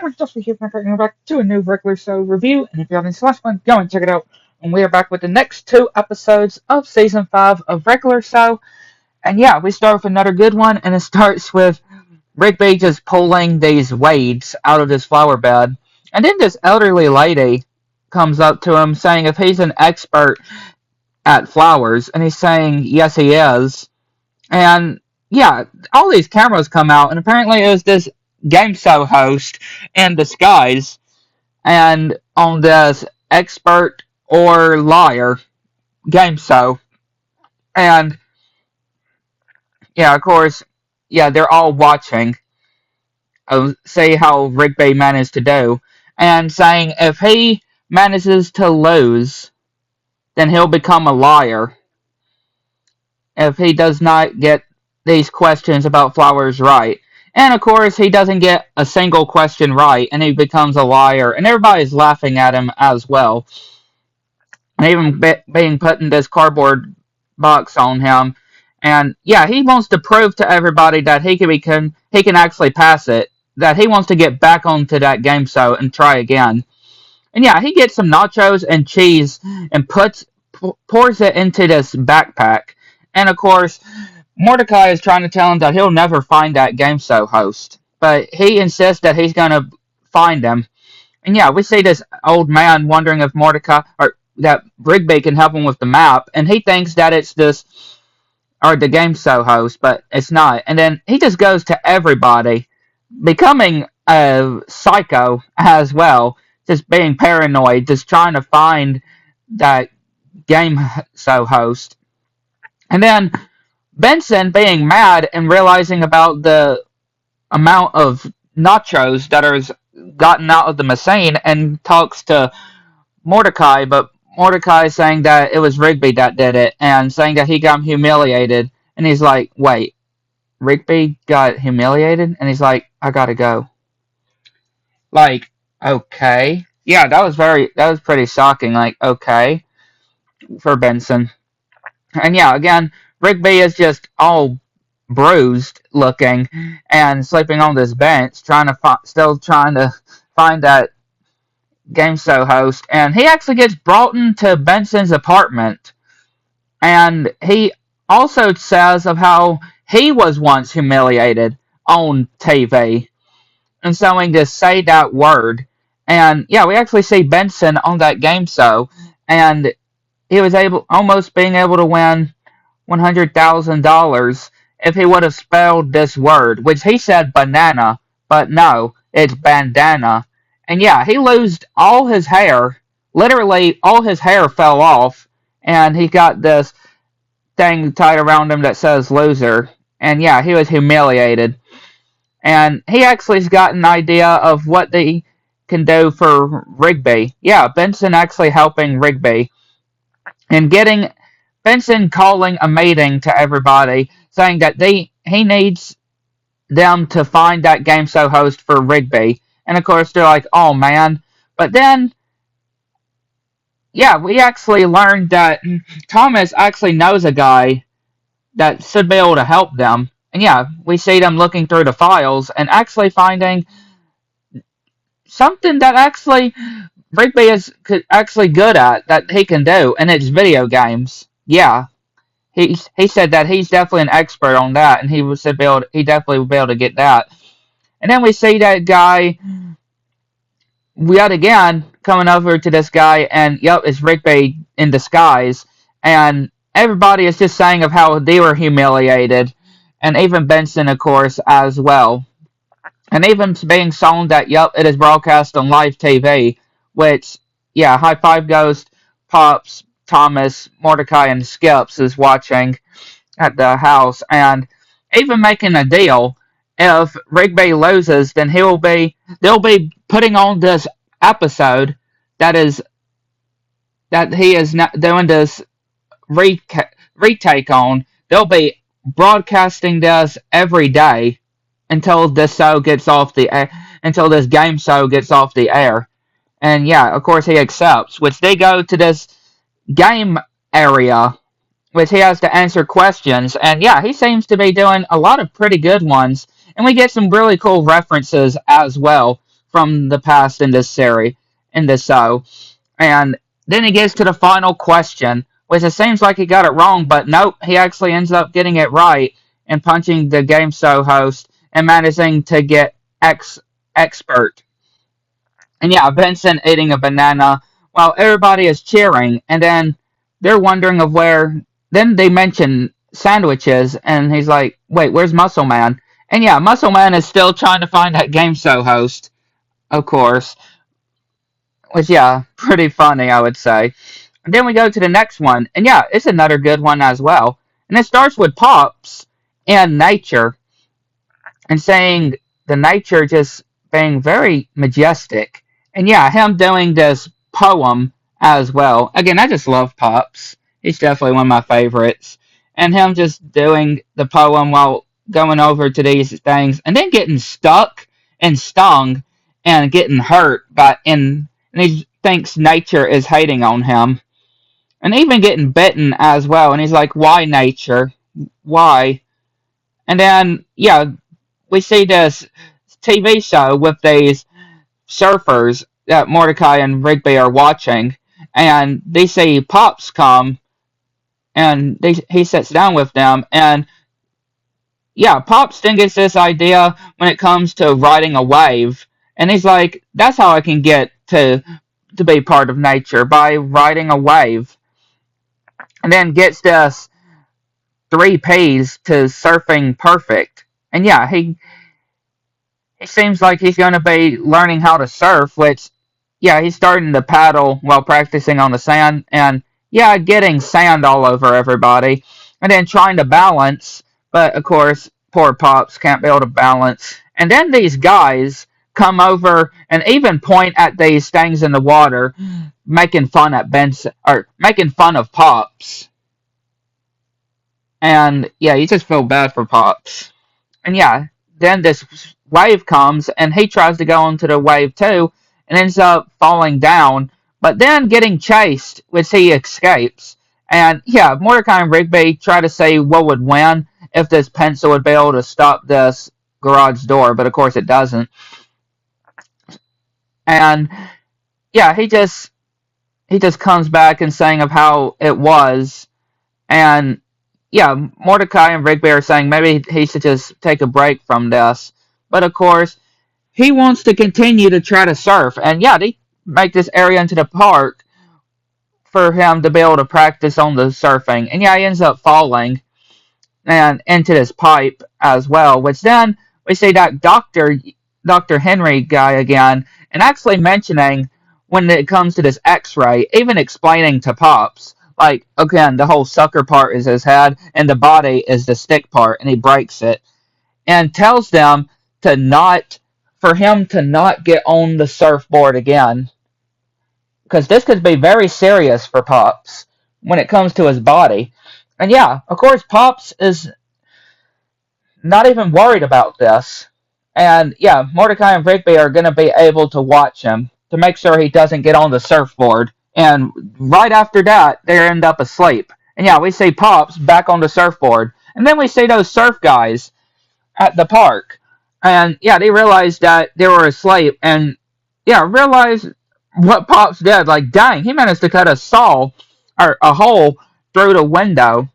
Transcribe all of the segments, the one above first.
everyone, Justin here, bringing back to a new regular show review, and if you haven't seen the last one, go and check it out. And we are back with the next two episodes of Season 5 of Regular Show, and yeah, we start with another good one, and it starts with Rigby just pulling these weeds out of his flower bed, and then this elderly lady comes up to him saying if he's an expert at flowers, and he's saying yes he is, and yeah, all these cameras come out, and apparently it was this game show host in disguise, and on this expert or liar game show. And yeah, of course, yeah, they're all watching, see how Rigby managed to do, and saying if he manages to lose, then he'll become a liar if he does not get these questions about flowers right. And of course, he doesn't get a single question right, and he becomes a liar, and everybody's laughing at him as well. And even being put in this cardboard box on him. And yeah, he wants to prove to everybody that he can actually pass it, that he wants to get back onto that game show and try again. And yeah, he gets some nachos and cheese and pours it into this backpack. And of course, Mordecai is trying to tell him that he'll never find that game show host, but he insists that he's going to find him. And yeah, we see this old man wondering if Mordecai or that Rigby can help him with the map, and he thinks that it's this or the game show host, but it's not. And then he just goes to everybody, becoming a psycho as well, just being paranoid, just trying to find that game show host. And then Benson being mad and realizing about the amount of nachos that are gotten out of the machine and talks to Mordecai, but Mordecai saying that it was Rigby that did it and saying that he got humiliated. And he's like, wait, Rigby got humiliated? And he's like, I gotta go. Like, okay. Yeah, that was pretty shocking. Like, okay, for Benson. And yeah, again, Rigby is just all bruised looking and sleeping on this bench, still trying to find that game show host. And he actually gets brought into Benson's apartment, and he also says of how he was once humiliated on TV, and so he just say that word. And yeah, we actually see Benson on that game show, and he was almost being able to win $100,000 if he would have spelled this word, which he said banana, but no, it's bandana. And yeah, he lost all his hair. Literally, all his hair fell off, and he got this thing tied around him that says loser. And yeah, he was humiliated. And he actually's got an idea of what they can do for Rigby. Yeah, Benson actually helping Rigby and getting Benson calling a meeting to everybody, saying that he needs them to find that game show host for Rigby. And of course, they're like, oh man. But then, yeah, we actually learned that Thomas actually knows a guy that should be able to help them. And yeah, we see them looking through the files and actually finding something that actually Rigby is actually good at, that he can do, and it's video games. Yeah, he said that he's definitely an expert on that, and he definitely would be able to get that. And then we see that guy yet again coming over to this guy, and yep, it's Rigby in disguise, and everybody is just saying of how they were humiliated, and even Benson, of course, as well. And even being shown that, yep, it is broadcast on live TV, which, yeah, High Five Ghost, Pops, Thomas, Mordecai, and Skips is watching at the house, and even making a deal. If Rigby loses, then they'll be putting on this episode that he is not doing this retake on. They'll be broadcasting this every day until this show gets off the air, until this game show gets off the air. And yeah, of course he accepts, which they go to this game area, which he has to answer questions. And yeah, he seems to be doing a lot of pretty good ones. And we get some really cool references as well from the past in this series, in this show. And then he gets to the final question, which it seems like he got it wrong, but nope, he actually ends up getting it right and punching the game show host and managing to get expert. And yeah, Vincent eating a banana while everybody is cheering, and then they're wondering of where. Then they mention sandwiches, and he's like, "Wait, where's Muscle Man?" And yeah, Muscle Man is still trying to find that game show host, of course, which yeah, pretty funny, I would say. And then we go to the next one, and yeah, it's another good one as well. And it starts with Pops and nature, and saying the nature just being very majestic. And yeah, him doing this poem as well. Again, I just love Pops. He's definitely one of my favorites. And him just doing the poem while going over to these things and then getting stuck and stung and getting hurt by and he thinks nature is hating on him. And even getting bitten as well. And he's like, why nature? Why? And then yeah, we see this TV show with these surfers that Mordecai and Rigby are watching, and they see Pops come, and he sits down with them, and yeah, Pops then gets this idea when it comes to riding a wave, and he's like, "That's how I can get to be part of nature by riding a wave," and then gets this 3 Ps to surfing perfect, and yeah, he seems like he's going to be learning how to surf, which, yeah, he's starting to paddle while practicing on the sand, and, yeah, getting sand all over everybody, and then trying to balance, but, of course, poor Pops can't be able to balance. And then these guys come over and even point at these things in the water, making fun at Benson, or making fun of Pops. And, yeah, you just feel bad for Pops. And yeah, then this wave comes and he tries to go onto the wave too and ends up falling down, but then getting chased, which he escapes. And yeah, Mordecai and Rigby try to say what would win if this pencil would be able to stop this garage door, but of course it doesn't. And yeah, he just comes back and saying of how it was, and yeah, Mordecai and Rigby are saying maybe he should just take a break from this. But of course, he wants to continue to try to surf. And yeah, they make this area into the park for him to be able to practice on the surfing. And yeah, he ends up falling and into this pipe as well, which then we see that Dr. Henry guy again, and actually mentioning when it comes to this X-ray, even explaining to Pops, like, again, the whole sucker part is his head, and the body is the stick part, and he breaks it, and tells them to not, for him to not get on the surfboard again, because this could be very serious for Pops when it comes to his body. And yeah, of course, Pops is not even worried about this. And yeah, Mordecai and Rigby are going to be able to watch him to make sure he doesn't get on the surfboard. And right after that, they end up asleep. And yeah, we see Pops back on the surfboard. And then we see those surf guys at the park. And yeah, they realize that they were asleep. And yeah, realize what Pops did. Like, dang, he managed to cut a saw or a hole through the window.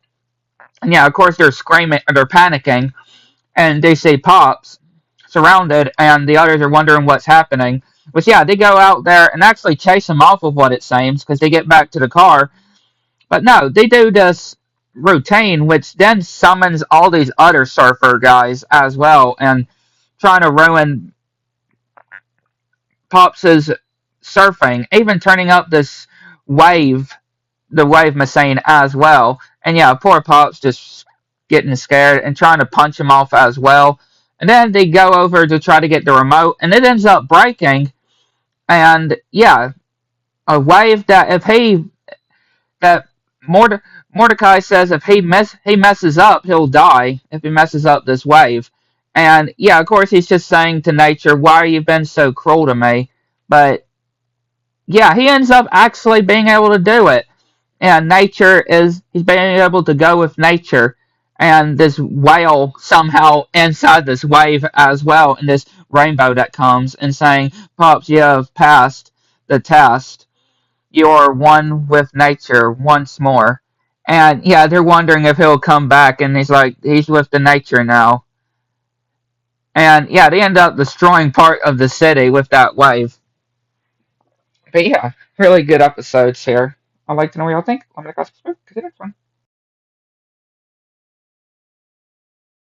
And yeah, of course, they're screaming, they're panicking. And they see Pops surrounded, and the others are wondering what's happening. Which, yeah, they go out there and actually chase him off of what it seems, because they get back to the car. But no, they do this routine, which then summons all these other surfer guys as well, and trying to ruin Pops's surfing, even turning up this wave, the wave machine as well. And yeah, poor Pops just getting scared and trying to punch him off as well. And then they go over to try to get the remote, and it ends up breaking. And yeah, a wave that if he that Mordecai says if he messes up, he'll die if he messes up this wave. And yeah, of course he's just saying to nature, "Why are you been so cruel to me?" But yeah, he ends up actually being able to do it. And nature is he's being able to go with nature, and this whale somehow inside this wave as well, and this Rainbow that comes and saying, Pops, you have passed the test. You're one with nature once more. And yeah, they're wondering if he'll come back, and he's like, he's with the nature now. And yeah, they end up destroying part of the city with that wave. But yeah, really good episodes here. I'd like to know what y'all think. Let me know. To the next one.